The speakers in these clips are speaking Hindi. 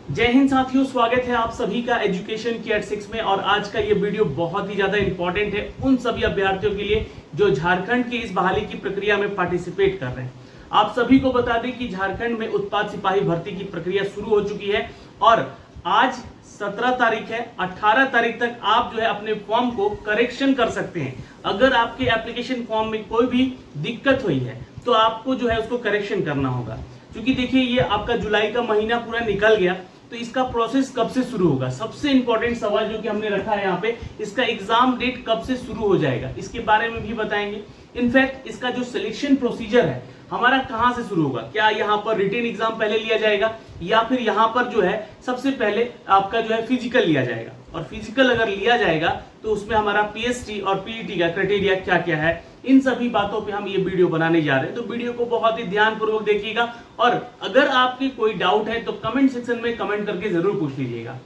जय हिंद साथियों, स्वागत है आप सभी का एजुकेशन केयर 6 में। और आज का ये वीडियो बहुत ही ज्यादा इंपॉर्टेंट है उन सभी अभ्यर्थियों के लिए जो झारखंड की इस बहाली की प्रक्रिया में पार्टिसिपेट कर रहे हैं। आप सभी को बता दें कि झारखंड में उत्पाद सिपाही भर्ती की प्रक्रिया शुरू हो चुकी है और आज 17 तारीख है। 18 तारीख तक आप जो है अपने फॉर्म को करेक्शन कर सकते हैं। अगर आपके एप्लीकेशन फॉर्म में कोई भी दिक्कत हुई है तो आपको जो है उसको करेक्शन करना होगा। क्योंकि देखिए ये आपका जुलाई का महीना पूरा निकल गया, तो इसका प्रोसेस कब से शुरू होगा। सबसे इंपॉर्टेंट सवाल जो कि हमने रखा है यहाँ पे, इसका एग्जाम डेट कब से शुरू हो जाएगा, इसके बारे में भी बताएंगे। इनफैक्ट इसका जो सिलेक्शन प्रोसीजर है हमारा कहां से शुरू होगा, क्या यहाँ पर रिटेन एग्जाम पहले लिया जाएगा या फिर यहाँ पर जो है सबसे पहले आपका जो है फिजिकल लिया जाएगा। और फिजिकल अगर लिया जाएगा तो उसमें हमारा पीएसटी और पीईटी का क्राइटेरिया क्या क्या है, इन सभी बातों पे हम ये वीडियो बनाने जा रहे हैं। तो वीडियो को बहुत ही ध्यानपूर्वक देखिएगा और अगर आपके कोई डाउट है तो कमेंट सेक्शन में कमेंट करके जरूर पूछ लीजिएगा।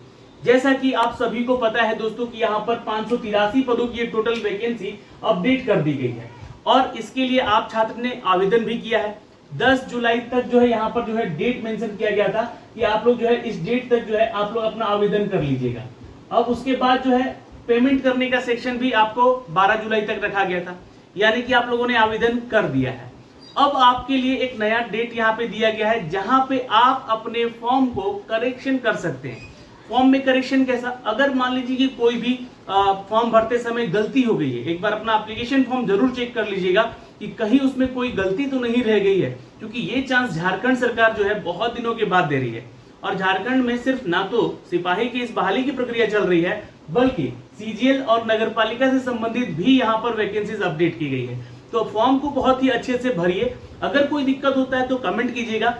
जैसा कि आप सभी को पता है दोस्तों कि यहाँ पर 583 पदों की टोटल वैकेंसी अपडेट कर दी गई है और इसके लिए आप छात्र ने आवेदन भी किया है। 10 जुलाई तक जो है यहाँ पर जो है डेट मेंशन किया गया था कि आप लोग जो है इस डेट तक जो है आप लोग अपना आवेदन कर लीजिएगा। अब उसके बाद जो है पेमेंट करने का सेक्शन भी आपको 12 जुलाई तक रखा गया था, यानी कि आप लोगों ने आवेदन कर दिया है। अब आपके लिए एक नया डेट यहाँ पे दिया गया है जहां पे आप अपने फॉर्म को करेक्शन कर सकते हैं। फॉर्म में करेक्शन कैसा, अगर मान लीजिए कि कोई भी फॉर्म भरते समय गलती हो गई है, एक बार अपना एप्लीकेशन फॉर्म जरूर चेक कर लीजिएगा कि कहीं उसमें कोई गलती तो नहीं रह गई है। क्योंकि ये चांस झारखंड सरकार जो है बहुत दिनों के बाद दे रही है और झारखंड में सिर्फ ना तो सिपाही की इस बहाली की प्रक्रिया चल रही है बल्कि सीजीएल और नगरपालिका से संबंधित भी यहाँ पर वैकेंसीज अपडेट की गई है। तो फॉर्म को बहुत ही अच्छे से भरिए। अगर कोई दिक्कत होता है तो कमेंट कीजिएगा,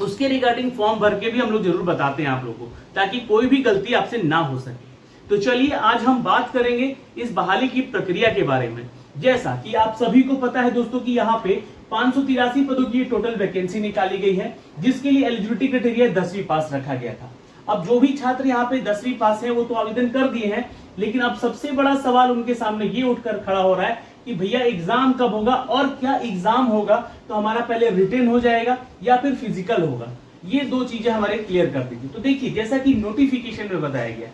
उसके रिगार्डिंग फॉर्म भर के भी हम लोग जरूर बताते हैं आप लोगों को, ताकि कोई भी गलती आपसे ना हो सके। तो चलिए आज हम बात करेंगे इस बहाली की प्रक्रिया के बारे में। जैसा कि आप सभी को पता है दोस्तों कि यहाँ पे 583 पदों की टोटल वैकेंसी निकाली गई है, जिसके लिए एलिजिबिलिटी क्राइटेरिया 10वीं पास रखा गया था। अब जो भी छात्र यहाँ पे 10वीं पास है वो तो आवेदन कर दिए हैं, लेकिन अब सबसे बड़ा सवाल उनके सामने ये उठकर खड़ा हो रहा है कि भैया एग्जाम कब होगा और क्या एग्जाम होगा तो हमारा पहले रिटेन हो जाएगा या फिर फिजिकल होगा। ये दो चीजें हमारे क्लियर कर दीजिए। तो देखिए जैसा कि नोटिफिकेशन में बताया गया,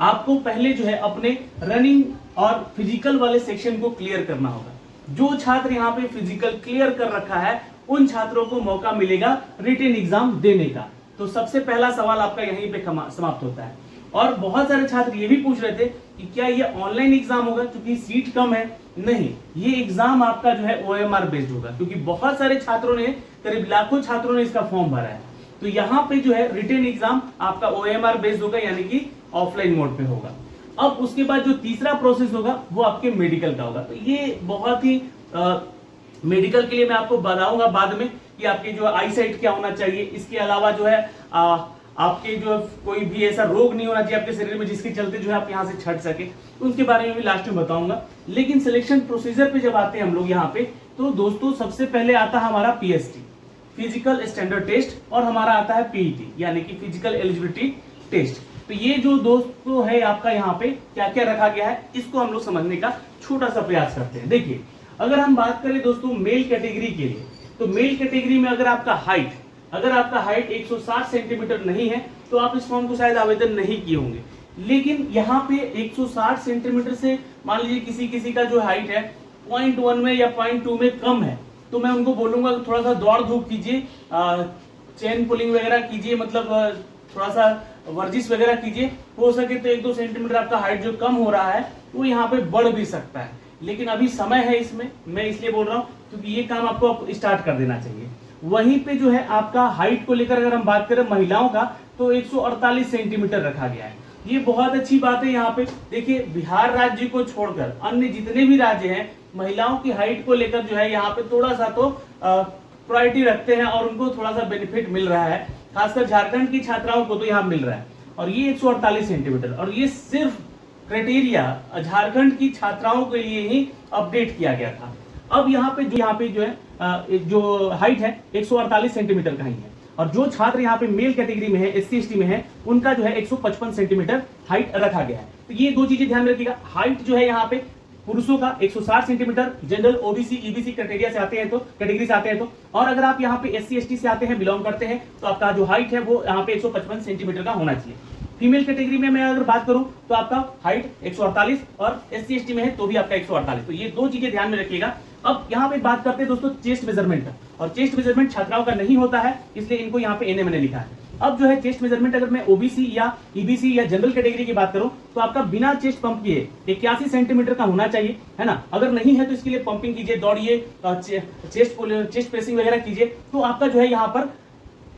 आपको पहले जो है अपने रनिंग और फिजिकल वाले सेक्शन को क्लियर करना होगा। जो छात्र यहाँ पे फिजिकल क्लियर कर रखा है उन छात्रों को मौका मिलेगा रिटेन एग्जाम देने का। तो सबसे पहला सवाल आपका यहीं पे समाप्त होता है। और बहुत सारे छात्र ये भी पूछ रहे थे कि क्या ये ऑनलाइन एग्जाम होगा क्योंकि सीट कम है। नहीं, ये एग्जाम आपका जो है ओएमआर बेस्ड होगा, क्योंकि बहुत सारे छात्रों ने, करीब लाखों छात्रों ने इसका फॉर्म भरा है। तो यहाँ पे जो है रिटेन एग्जाम आपका ओएमआर बेस्ड होगा, यानी कि ऑफलाइन मोड पे होगा। अब उसके बाद जो तीसरा प्रोसेस होगा वो आपके मेडिकल का होगा। तो ये बहुत ही मेडिकल के लिए मैं आपको बताऊंगा बाद में कि आपके जो आई साइट क्या होना चाहिए। इसके अलावा जो है आपके जो कोई भी ऐसा रोग नहीं होना चाहिए आपके शरीर में जिसके चलते जो है आप यहाँ से छट सके, तो उसके बारे में भी लास्ट में बताऊंगा। लेकिन सिलेक्शन प्रोसीजर पे जब आते हैं हम लोग यहाँ पे, तो दोस्तों सबसे पहले आता है हमारा पीएसटी, फिजिकल स्टैंडर्ड टेस्ट, और हमारा आता है पीईटी यानी कि फिजिकल एलिजिबिलिटी टेस्ट। तो ये जो दोस्तों है आपका यहाँ पे क्या क्या रखा गया है, इसको हम लोग समझने का छोटा सा प्रयास करते हैं। देखिए अगर हम बात करें दोस्तों मेल कैटेगरी के लिए, तो मेल कैटेगरी में अगर आपका हाइट 160 सेंटीमीटर नहीं है तो आप इस फॉर्म को शायद आवेदन नहीं किए होंगे। लेकिन यहाँ पे 160 सेंटीमीटर से मान लीजिए किसी किसी का जो हाइट है 0.1 में या 0.2 में कम है, तो मैं उनको बोलूंगा थोड़ा सा दौड़ धूप कीजिए, चेन पुलिंग वगैरह कीजिए, मतलब थोड़ा सा वर्जिश वगैरह कीजिए। हो सके तो 1-2 सेंटीमीटर आपका हाइट जो कम हो रहा है वो यहाँ पे बढ़ भी सकता है, लेकिन अभी समय है इसमें, मैं इसलिए बोल रहा हूँ क्योंकि ये काम आपको स्टार्ट कर देना चाहिए। वहीं पे जो है आपका हाइट को लेकर अगर हम बात करें महिलाओं का, तो 148 सेंटीमीटर रखा गया है। ये बहुत अच्छी बात है। यहाँ पे देखिए बिहार राज्य को छोड़कर अन्य जितने भी राज्य हैं महिलाओं की हाइट को लेकर जो है यहाँ पे थोड़ा सा तो प्रायोरिटी रखते हैं और उनको थोड़ा सा बेनिफिट मिल रहा है। खासकर झारखंड की छात्राओं को तो यहाँ मिल रहा है। और ये 148 सेंटीमीटर, और ये सिर्फ क्राइटेरिया झारखंड की छात्राओं के लिए ही अपडेट किया गया था। अब यहाँ पे जो है जो हाइट है 148 सेंटीमीटर का ही है, और जो छात्र यहाँ पे मेल कैटेगरी में है, SC/ST में है, उनका जो है 155 सेंटीमीटर हाइट रखा गया है। तो ये दो चीजें ध्यान रखिएगा। हाइट जो है यहाँ पे पुरुषों का 160 centimetre, general OBC EBC criteria से आते हैं तो, कैटेगरी से आते हैं तो, और अगर आप यहाँ पे एससी एसटी से आते हैं, बिलोंग करते हैं, तो आपका जो हाइट है वो यहाँ पे 155 सेंटीमीटर का होना चाहिए। फीमेल कैटेगरी में मैं अगर बात करूं तो आपका हाइट 148 और एससी एसटी में है तो भी आपका 148। तो ये दो चीजें ध्यान में रखिएगा। अब यहाँ पे बात करते हैं दोस्तों चेस्ट मेजरमेंट का, और चेस्ट मेजरमेंट छात्राओं का नहीं होता है, इसलिए इनको यहाँ पे एनए मैंने लिखा है। अब जो है चेस्ट मेजरमेंट, अगर मैं ओबीसी या ईबीसी या जनरल कैटेगरी की बात करूं तो आपका बिना चेस्ट पंप किए 81 सेंटीमीटर का होना चाहिए, है ना। अगर नहीं है तो इसके लिए पंपिंग कीजिए, दौड़िए, चेस्ट प्रेसिंग वगैरह कीजिए, तो आपका जो है यहाँ पर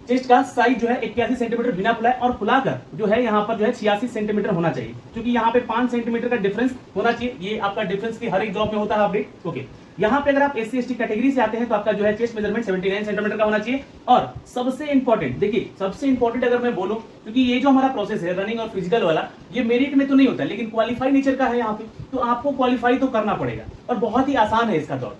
चेस्ट का साइज जो है 81 सेंटीमीटर बिना फुलाए और फुलाकर जो है यहाँ पर जो है 86 सेंटीमीटर होना चाहिए, क्योंकि यहाँ पे 5 सेंटीमीटर का डिफरेंस होना चाहिए। ये आपका डिफरेंस की हर एक जॉब में होता है अपडेट। ओके, यहाँ पे अगर आप एससी एसटी कैटेगरी से आते हैं तो आपका जो है चेस्ट मेजरमेंट 79 सेंटीमीटर का होना चाहिए। और सबसे इंपॉर्टेंट, देखिए सबसे इंपॉर्टेंट अगर मैं बोलूं, क्योंकि ये जो हमारा प्रोसेस है रनिंग और फिजिकल वाला, ये मेरिट में तो नहीं होता, लेकिन क्वालिफाई नेचर का है यहाँ पे, तो आपको क्वालिफाई तो करना पड़ेगा और बहुत ही आसान है इसका दौड़,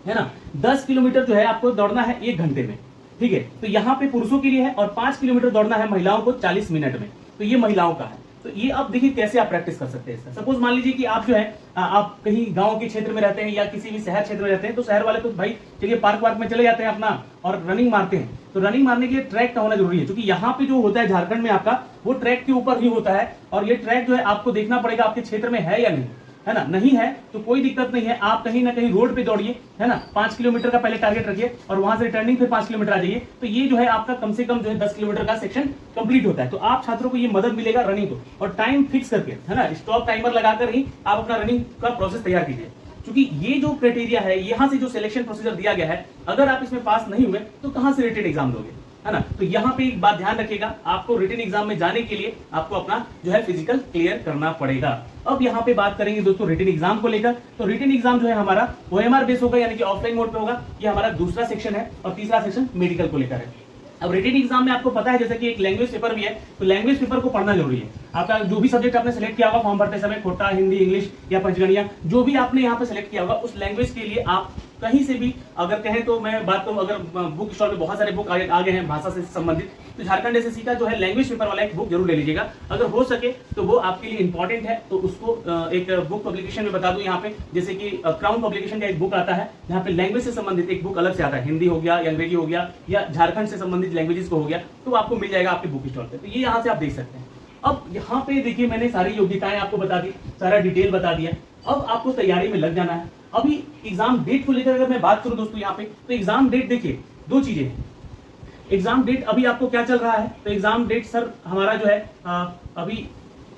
है ना। 10 किलोमीटर जो है आपको दौड़ना है 1 घंटे में, ठीक है। तो यहाँ पे पुरुषों के लिए है, और 5 किलोमीटर दौड़ना है महिलाओं को 40 मिनट में, तो ये महिलाओं का है। तो ये अब देखिए कैसे आप प्रैक्टिस कर सकते हैं इसका। सपोज मान लीजिए कि आप जो है आप कहीं गांव के क्षेत्र में रहते हैं या किसी भी शहर क्षेत्र में रहते हैं, तो शहर वाले तो भाई चलिए पार्क वार्क में चले जाते हैं अपना और रनिंग मारते हैं। तो रनिंग मारने के लिए ट्रैक का होना जरूरी है, क्योंकि यहाँ पे जो होता है झारखंड में आपका, वो ट्रैक के ऊपर ही होता है, और ये ट्रैक जो है आपको देखना पड़ेगा आपके क्षेत्र में है या नहीं, है ना। नहीं है तो कोई दिक्कत नहीं है, आप कहीं ना कहीं रोड पे दौड़िए, है ना। 5 किलोमीटर का पहले टारगेट रखिए और वहां से रिटर्निंग फिर 5 किलोमीटर आ जाइए, तो ये जो है आपका कम से कम जो है 10 किलोमीटर का सेक्शन कंप्लीट होता है। तो आप छात्रों को ये मदद मिलेगा रनिंग को, और टाइम फिक्स करके, है ना, स्टॉप टाइमर लगाकर ही आप अपना रनिंग का प्रोसेस तैयार कीजिए, क्योंकि ये जो क्राइटेरिया है, यहाँ से जो सिलेक्शन प्रोसीजर दिया गया है, अगर आप इसमें पास नहीं हुए तो कहां से रिटन एग्जाम दोगे, है ना। तो यहाँ पे एक बात ध्यान रखिएगा, आपको रिटन एग्जाम में जाने के लिए आपको अपना जो है फिजिकल क्लियर करना पड़ेगा। अब यहाँ पे बात करेंगे दोस्तों रिटन एग्जाम को लेकर। तो रिटन एग्जाम जो है हमारा ओएमआर बेस होगा, यानी कि ऑफलाइन मोड पे होगा। ये हमारा दूसरा सेक्शन है, और तीसरा सेक्शन मेडिकल को लेकर है। अब रिटन एग्जाम में आपको पता है जैसे कि एक लैंग्वेज पेपर भी है, तो लैंग्वेज पेपर को पढ़ना जरूरी है। आपका जो भी सब्जेक्ट आपने सेलेक्ट किया होगा फॉर्म भरते समय, खोटा, हिंदी, इंग्लिश या पंचगणिया, जो भी आपने यहाँ पे सेलेक्ट किया होगा, उस लैंग्वेज के लिए आप कहीं से भी अगर कहें तो मैं बात करूं, अगर बुक स्टॉल में बहुत सारे बुक आ गए हैं भाषा से संबंधित, तो झारखंड एसएससी का जो है लैंग्वेज पेपर वाला एक बुक जरूर ले लीजिएगा। अगर हो सके तो वो आपके लिए इंपॉर्टेंट है, तो उसको एक बुक पब्लिकेशन में बता दूं यहाँ पे, जैसे कि क्राउन पब्लिकेशन का एक बुक आता है, जहाँ पे लैंग्वेज से संबंधित एक बुक अलग से आता है, हिंदी हो गया या अंग्रेजी हो गया या झारखंड से संबंधित लैंग्वेजेस को हो गया, तो आपको मिल जाएगा आपके बुक स्टॉल पे। तो ये यहाँ से आप देख सकते हैं। अब यहाँ पे देखिए मैंने सारी योग्यताएं आपको बता दी, सारा डिटेल बता दिया। अब आपको तैयारी में लग जाना है। अभी एग्जाम डेट को लेकर अगर मैं बात करूं दोस्तों यहाँ पे, तो एग्जाम डेट देखिए दो चीजें हैं। एग्जाम डेट अभी आपको क्या चल रहा है, तो एग्जाम डेट सर हमारा जो है अभी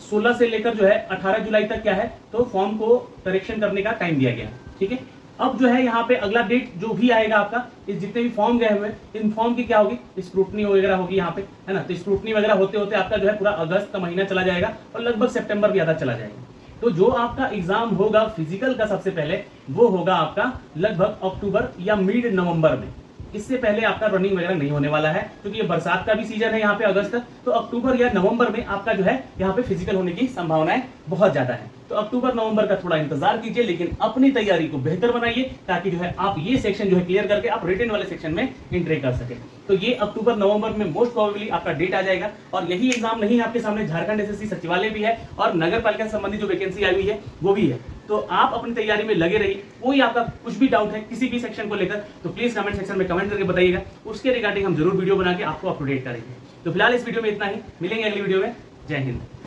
16 से लेकर जो है 18 जुलाई तक क्या है, तो फॉर्म को करेक्शन करने का टाइम दिया गया है, ठीक है। अब जो है यहाँ पे अगला डेट जो भी आएगा आपका, इस जितने भी फॉर्म गए हुए इन फॉर्म की क्या होगी, स्क्रूटनी वगैरह होगी यहाँ पे, है ना। तो स्क्रूटनी वगैरह होते होते आपका जो है पूरा अगस्त का महीना चला जाएगा और लगभग सितंबर भी आधा चला जाएगा। तो जो आपका एग्जाम होगा फिजिकल का सबसे पहले, वो होगा आपका लगभग अक्टूबर या मिड नवंबर में। इससे पहले आपका रनिंग वगैरह नहीं होने वाला है, क्योंकि ये बरसात का भी सीजन है यहाँ पे अगस्त तक। तो अक्टूबर या नवंबर में आपका जो है यहाँ पे फिजिकल होने की संभावनाएं बहुत ज्यादा है। तो अक्टूबर नवंबर का थोड़ा इंतजार कीजिए, लेकिन अपनी तैयारी को बेहतर बनाइए, ताकि जो है आप ये सेक्शन जो है क्लियर करके आप रिटन वाले सेक्शन में एंट्री कर सके। तो ये अक्टूबर नवंबर में मोस्ट प्रोबेबली आपका डेट आ जाएगा। और यही एग्जाम नहीं है आपके सामने, झारखंड एसएससी सचिवालय भी है और नगर पालिका से संबंधित जो वैकेंसी आई हुई है वो भी है। तो आप अपनी तैयारी में लगे रहिए। कोई आपका कुछ भी डाउट है किसी भी सेक्शन को लेकर, तो प्लीज कमेंट सेक्शन में कमेंट करके बताइएगा, उसके रिगार्डिंग हम जरूर वीडियो बना के आपको अपडेट करेंगे। तो फिलहाल इस वीडियो में इतना ही, मिलेंगे अगली वीडियो में। जय हिंद।